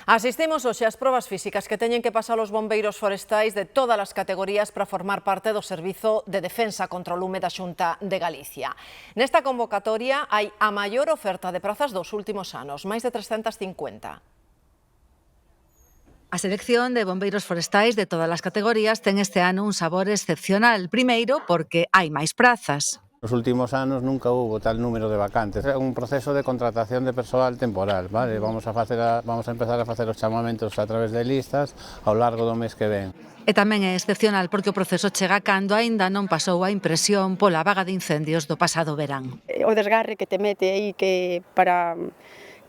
Asistimos hoxe ás probas físicas que teñen que pasar os bombeiros forestais de todas as categorías para formar parte do Servizo de Defensa contra o Lume da Xunta de Galicia. Nesta convocatoria hai a maior oferta de prazas dos últimos anos, máis de 350. A selección de bombeiros forestais de todas as categorías ten este ano un sabor excepcional. Primeiro, porque hai máis prazas. Nos últimos anos nunca hubo tal número de vacantes. É un proceso de contratación de persoal temporal, vale? Vamos a empezar a facer os chamamentos a través de listas ao largo do mes que ven. E tamén é excepcional porque o proceso chega cando aínda non pasou a impresión pola vaga de incendios do pasado verán. O desgarre que te mete aí que para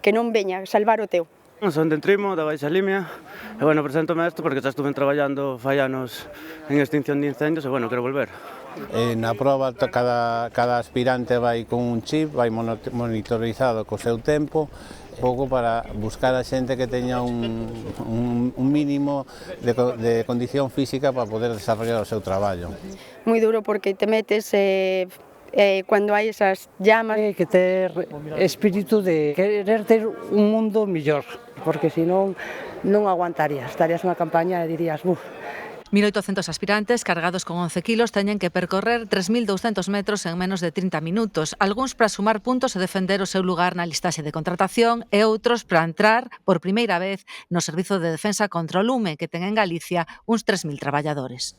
que non veña salvar o teu. Son de Entrimo, da Baixa Limia, e preséntome isto porque xa estuve traballando fai anos en extinción de incendios e quero volver. Na proba cada aspirante vai con un chip, vai monitorizado co seu tempo, pouco para buscar a xente que teña un mínimo de condición física para poder desarrollar o seu traballo. Moi duro porque te metes cando hai esas llamas. Hai que ter espírito de querer ter un mundo millor, porque senón non aguantarías, estarías unha campaña e dirías, 1.800 aspirantes cargados con 11 kilos teñen que percorrer 3.200 metros en menos de 30 minutos, algúns para sumar puntos e defender o seu lugar na listaxe de contratación e outros para entrar por primeira vez no Servizo de Defensa contra o Lume, que ten en Galicia uns 3.000 traballadores.